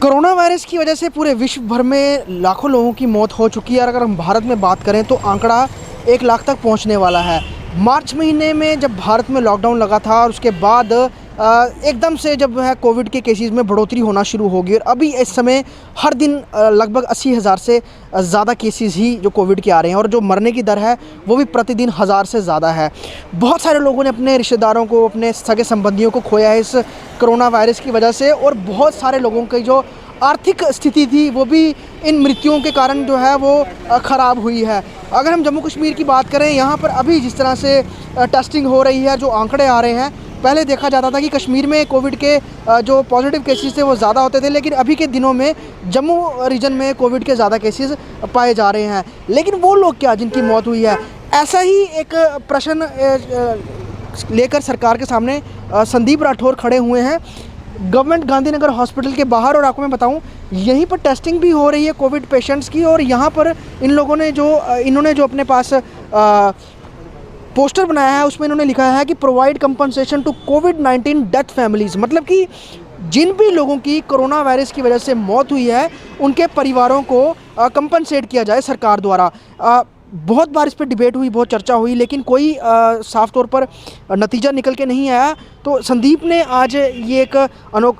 Corona virus की वजह से पूरे विश्व भर में लाखों लोगों की मौत हो चुकी है और अगर हम भारत में बात करें तो आंकड़ा 1 लाख तक पहुंचने वाला है। मार्च महीने में जब भारत में लॉकडाउन लगा था और उसके बाद एकदम से जब है कोविड के केसेस में बढ़ोतरी होना शुरू होगी और अभी इस समय हर दिन लगभग 80,000 से ज़्यादा केसेस ही जो कोविड के आ रहे हैं और जो मरने की दर है वो भी प्रतिदिन 1000 से ज़्यादा है। बहुत सारे लोगों ने अपने रिश्तेदारों को, अपने सगे संबंधियों को खोया है इस कोरोना वायरस की वजह से और बहुत सारे लोगों की जो आर्थिक स्थिति थी वो भी इन मृत्युओं के कारण जो है वो ख़राब हुई है। अगर हम जम्मू कश्मीर की बात करें, यहाँ पर अभी जिस तरह से टेस्टिंग हो रही है, जो आंकड़े आ रहे हैं, पहले देखा जाता था कि कश्मीर में कोविड के जो पॉजिटिव केसेस थे वो ज़्यादा होते थे, लेकिन अभी के दिनों में जम्मू रीजन में कोविड के ज़्यादा केसेस पाए जा रहे हैं। लेकिन वो लोग क्या जिनकी मौत हुई है, ऐसा ही एक प्रश्न लेकर सरकार के सामने संदीप राठौर खड़े हुए हैं गवर्नमेंट गांधीनगर हॉस्पिटल के बाहर। और आपको मैं बताऊं, यहीं पर टेस्टिंग भी हो रही है कोविड पेशेंट्स की और यहाँ पर इन्होंने जो अपने पास पोस्टर बनाया है उसमें इन्होंने लिखा है कि प्रोवाइड कंपनसेशन टू कोविड-19 डेथ फैमिलीज़। मतलब कि जिन भी लोगों की कोरोना वायरस की वजह से मौत हुई है उनके परिवारों को कंपनसेट किया जाए सरकार द्वारा। बहुत बार इस पर डिबेट हुई, बहुत चर्चा हुई, लेकिन कोई साफ तौर पर नतीजा निकल के नहीं आया। तो संदीप ने आज ये एक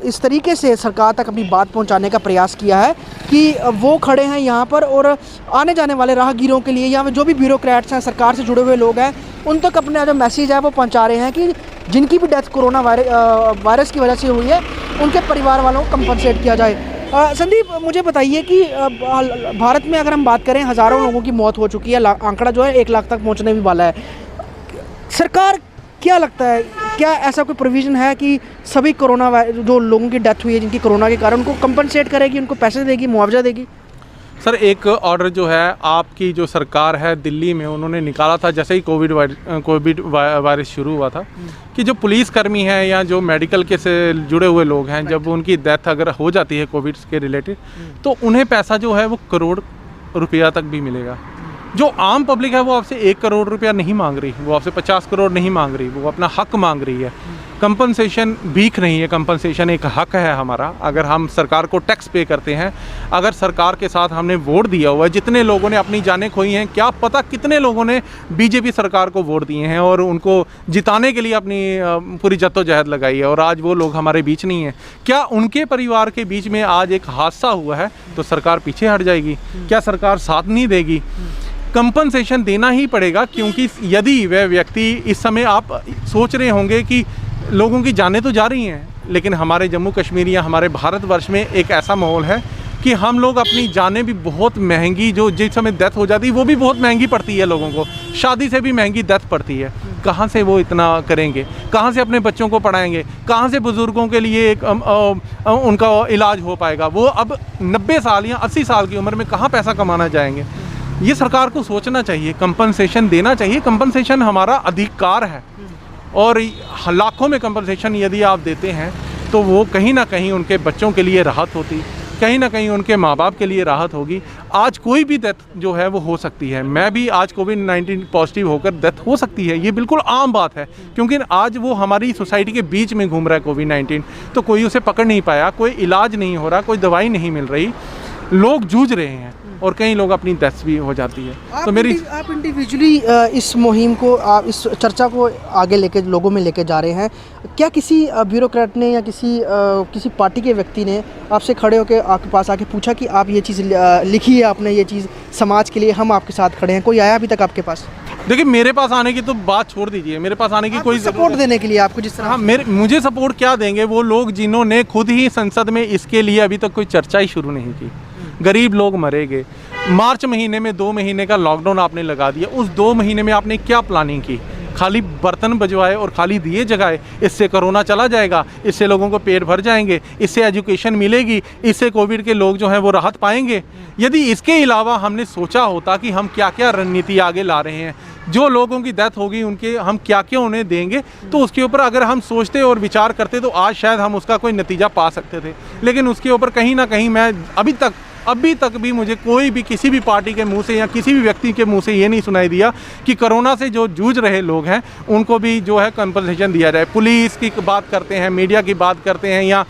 इस तरीके से सरकार तक अपनी बात पहुंचाने का प्रयास किया है कि वो खड़े हैं यहाँ पर और आने जाने वाले राहगीरों के लिए या जो भी ब्यूरोक्रेट्स हैं, सरकार से जुड़े हुए लोग हैं, उन तक अपना जो मैसेज है वो पहुँचा रहे हैं कि जिनकी भी डेथ कोरोना वायरस की वजह से हुई है उनके परिवार वालों को कंपनसेट किया जाए। संदीप, मुझे बताइए कि भारत में अगर हम बात करें, हज़ारों लोगों की मौत हो चुकी है, आंकड़ा जो है 1 लाख तक पहुंचने भी वाला है। सरकार क्या लगता है, क्या ऐसा कोई प्रोविज़न है कि सभी कोरोना जो लोगों की डेथ हुई है जिनकी कोरोना के कारण, उनको कंपनसेट करेगी, उनको पैसे देगी, मुआवजा देगी? सर, एक ऑर्डर जो है आपकी जो सरकार है दिल्ली में, उन्होंने निकाला था जैसे ही कोविड वायरस शुरू हुआ था कि जो पुलिसकर्मी हैं या जो मेडिकल के से जुड़े हुए लोग हैं, जब उनकी डेथ अगर हो जाती है कोविड के रिलेटेड, तो उन्हें पैसा जो है वो करोड़ रुपया तक भी मिलेगा। जो आम पब्लिक है वो आपसे 1 करोड़ रुपया नहीं मांग रही, वो आपसे 50 करोड़ नहीं मांग रही, वो अपना हक मांग रही है। कंपनसेशन भीख नहीं है, कंपनसेशन एक हक है हमारा। अगर हम सरकार को टैक्स पे करते हैं, अगर सरकार के साथ हमने वोट दिया हुआ है, जितने लोगों ने अपनी जानें खोई हैं, क्या पता कितने लोगों ने बीजेपी सरकार को वोट दिए हैं और उनको जिताने के लिए अपनी पूरी जद्दोजहद लगाई है और आज वो लोग हमारे बीच नहीं हैं। क्या उनके परिवार के बीच में आज एक हादसा हुआ है तो सरकार पीछे हट जाएगी? क्या सरकार साथ नहीं देगी? कंपनसेशन देना ही पड़ेगा, क्योंकि यदि वह व्यक्ति, इस समय आप सोच रहे होंगे कि लोगों की जानें तो जा रही हैं, लेकिन हमारे जम्मू कश्मीर या हमारे भारतवर्ष में एक ऐसा माहौल है कि हम लोग अपनी जानें भी बहुत महंगी, जो जिस समय डेथ हो जाती है वो भी बहुत महंगी पड़ती है लोगों को, शादी से भी महंगी डेथ पड़ती है। कहाँ से वो इतना करेंगे? कहाँ से अपने बच्चों को पढ़ाएंगे? कहाँ से बुज़ुर्गों के लिए एक उनका इलाज हो पाएगा? वो अब 90 साल या 80 साल की उम्र में कहाँ पैसा कमाना जाएंगे? ये सरकार को सोचना चाहिए, कंपनसेशन देना चाहिए। कंपनसेशन हमारा अधिकार है और लाखों में कंपनसेशन यदि आप देते हैं तो वो कहीं ना कहीं उनके बच्चों के लिए राहत होती, कहीं ना कहीं उनके माँ बाप के लिए राहत होगी। आज कोई भी डेथ जो है वो हो सकती है, मैं भी आज कोविड-19 पॉजिटिव होकर डेथ हो सकती है, ये बिल्कुल आम बात है, क्योंकि आज वो हमारी सोसाइटी के बीच में घूम रहा है कोविड-19, तो कोई उसे पकड़ नहीं पाया, कोई इलाज नहीं हो रहा, कोई दवाई नहीं मिल रही, लोग जूझ रहे हैं और कई लोग अपनी डेथ भी हो जाती है। तो आप इंडिविजुअली इस मुहिम को, आप इस चर्चा को आगे लेके लोगों में लेके जा रहे हैं। क्या किसी ब्यूरोक्रेट ने या किसी पार्टी के व्यक्ति ने आपसे खड़े होकर आपके पास आके पूछा कि आप ये चीज़ लिखी है आपने, ये चीज़ समाज के लिए, हम आपके साथ खड़े हैं? कोई आया अभी तक आपके पास? देखिए, मेरे पास आने की तो बात छोड़ दीजिए, मेरे पास आने की कोई सपोर्ट देने के लिए आपको जिस तरह, हाँ, मुझे सपोर्ट क्या देंगे वो लोग जिन्होंने खुद ही संसद में इसके लिए अभी तक कोई चर्चा ही शुरू नहीं की। गरीब लोग मरेंगे। मार्च महीने में 2 महीने का लॉकडाउन आपने लगा दिया, उस 2 महीने में आपने क्या प्लानिंग की? खाली बर्तन बजवाए और खाली दिए जगाए? इससे कोरोना चला जाएगा, इससे लोगों को पेट भर जाएंगे, इससे एजुकेशन मिलेगी, इससे कोविड के लोग जो हैं वो राहत पाएंगे? यदि इसके अलावा हमने सोचा होता कि हम क्या क्या रणनीति आगे ला रहे हैं, जो लोगों की डेथ होगी उनके हम क्या क्या उन्हें देंगे, तो उसके ऊपर अगर हम सोचते और विचार करते तो आज शायद हम उसका कोई नतीजा पा सकते थे। लेकिन उसके ऊपर कहीं ना कहीं मैं अभी तक अभी तक भी मुझे कोई भी किसी भी पार्टी के मुंह से या किसी भी व्यक्ति के मुंह से ये नहीं सुनाई दिया कि कोरोना से जो जूझ रहे लोग हैं उनको भी जो है कंपनसेशन दिया जाए। पुलिस की बात करते हैं, मीडिया की बात करते हैं या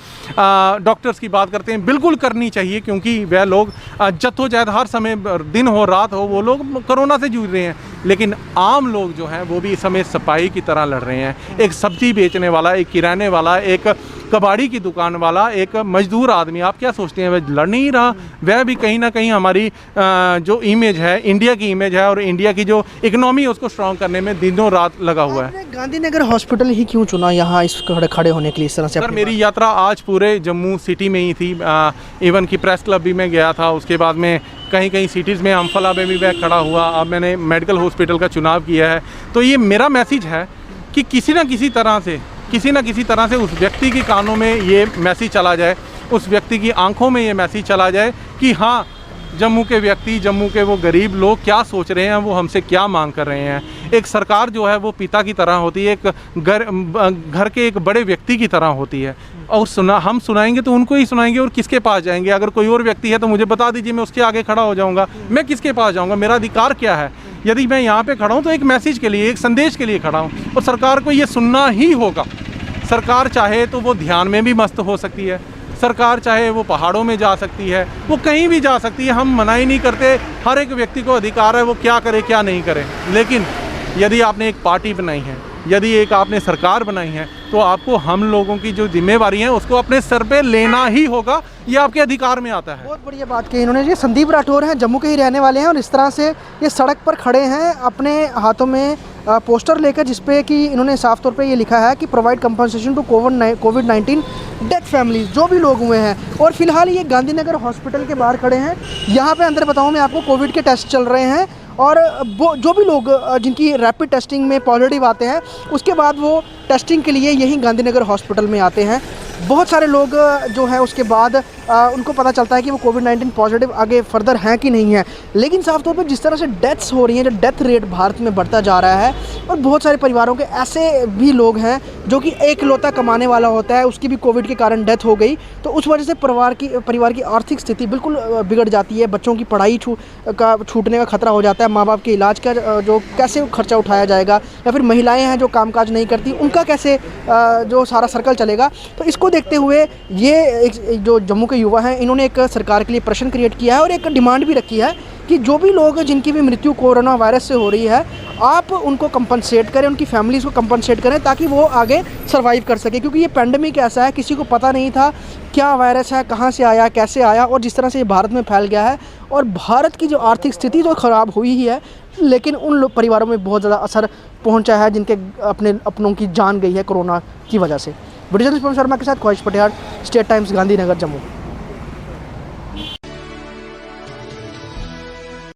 डॉक्टर्स की बात करते हैं, बिल्कुल करनी चाहिए, क्योंकि वह लोग जद्दोजहद हर समय, दिन हो रात हो, वो लोग कोरोना से जूझ रहे हैं। लेकिन आम लोग जो हैं वो भी इस समय सिपाही की तरह लड़ रहे हैं। एक सब्जी बेचने वाला, एक किराने वाला, एक कबाड़ी की दुकान वाला, एक मजदूर आदमी, आप क्या सोचते हैं वह लड़ नहीं रहा? वह भी कहीं ना कहीं हमारी जो इमेज है, इंडिया की इमेज है और इंडिया की जो इकोनॉमी है उसको स्ट्रॉन्ग करने में दिनों रात लगा हुआ है। गांधीनगर हॉस्पिटल ही क्यों चुना यहाँ इस खड़े होने के लिए इस तरह से? सर, मेरी यात्रा आज पूरे जम्मू सिटी में ही थी। इवन की प्रेस क्लब भी मैं गया था, उसके बाद में कहीं कहीं सिटीज़ में, अम्फाला में भी मैं खड़ा हुआ। अब मैंने मेडिकल हॉस्पिटल का चुनाव किया है। तो ये मेरा मैसेज है कि किसी ना किसी तरह से उस व्यक्ति के कानों में ये मैसेज चला जाए, उस व्यक्ति की आंखों में ये मैसेज चला जाए कि हाँ, जम्मू के व्यक्ति, जम्मू के वो गरीब लोग क्या सोच रहे हैं, वो हमसे क्या मांग कर रहे हैं। एक सरकार जो है वो पिता की तरह होती है, एक घर के एक बड़े व्यक्ति की तरह होती है। और हम सुनाएंगे तो उनको ही सुनाएंगे, और किसके पास जाएंगे? अगर कोई और व्यक्ति है तो मुझे बता दीजिए, मैं उसके आगे खड़ा हो जाऊंगा। मैं किसके पास जाऊंगा? मेरा अधिकार क्या है? यदि मैं यहाँ पे खड़ा हूँ तो एक मैसेज के लिए, एक संदेश के लिए खड़ा हूँ, और सरकार को ये सुनना ही होगा। सरकार चाहे तो वो ध्यान में भी मस्त हो सकती है, सरकार चाहे वो पहाड़ों में जा सकती है, वो कहीं भी जा सकती है, हम मना ही नहीं करते। हर एक व्यक्ति को अधिकार है वो क्या करे क्या नहीं करे। लेकिन यदि आपने एक पार्टी बनाई है, यदि एक आपने सरकार बनाई है, तो आपको हम लोगों की जो जिम्मेवारी है उसको अपने सर पे लेना ही होगा। ये आपके अधिकार में आता है। बहुत बढ़िया बात कही इन्होंने। ये संदीप राठौर हैं, जम्मू के ही रहने वाले हैं, और इस तरह से ये सड़क पर खड़े हैं अपने हाथों में पोस्टर लेकर, जिसपे कि इन्होंने साफ तौर पे ये लिखा है कि प्रोवाइड कंपनसेशन टू कोविड-19 डेथ फैमिलीज, जो भी लोग हुए हैं। और फिलहाल ये गांधीनगर हॉस्पिटल के बाहर खड़े हैं। यहाँ पे अंदर बताऊँ मैं आपको, कोविड के टेस्ट चल रहे हैं, और वो जो भी लोग जिनकी रैपिड टेस्टिंग में पॉजिटिव आते हैं, उसके बाद वो टेस्टिंग के लिए यहीं गांधीनगर हॉस्पिटल में आते हैं। बहुत सारे लोग जो है उसके बाद उनको पता चलता है कि वो कोविड-19 पॉजिटिव आगे फर्दर हैं कि नहीं है। लेकिन साफ तौर पे जिस तरह से डेथ्स हो रही हैं, जो डेथ रेट भारत में बढ़ता जा रहा है, और बहुत सारे परिवारों के ऐसे भी लोग हैं जो कि एकलौता कमाने वाला होता है, उसकी भी कोविड के कारण डेथ हो गई, तो उस वजह से परिवार की आर्थिक स्थिति बिल्कुल बिगड़ जाती है। बच्चों की पढ़ाई छूटने का खतरा हो जाता है, माँ बाप के इलाज का जो कैसे खर्चा उठाया जाएगा, या फिर महिलाएँ हैं जो कामकाज नहीं करती, उनका कैसे जो सारा सर्कल चलेगा। तो इसको देखते हुए ये जो जम्मू के युवा हैं, इन्होंने एक सरकार के लिए प्रश्न क्रिएट किया है, और एक डिमांड भी रखी है कि जो भी लोग जिनकी भी मृत्यु कोरोना वायरस से हो रही है, आप उनको कंपनसेट करें, उनकी फैमिलीज़ को कंपनसेट करें, ताकि वो आगे सर्वाइव कर सके। क्योंकि ये पैंडेमिक ऐसा है, किसी को पता नहीं था क्या वायरस है, कहाँ से आया, कैसे आया, और जिस तरह से ये भारत में फैल गया है, और भारत की जो आर्थिक स्थिति तो ख़राब हुई ही है, लेकिन उन परिवारों में बहुत ज़्यादा असर पहुँचा है जिनके अपनों की जान गई है कोरोना की वजह से। वीडियो जर्नलिस्ट पवन शर्मा के साथ ख्वाहिश पटियाल, स्टेट टाइम्स, गांधीनगर, जम्मू।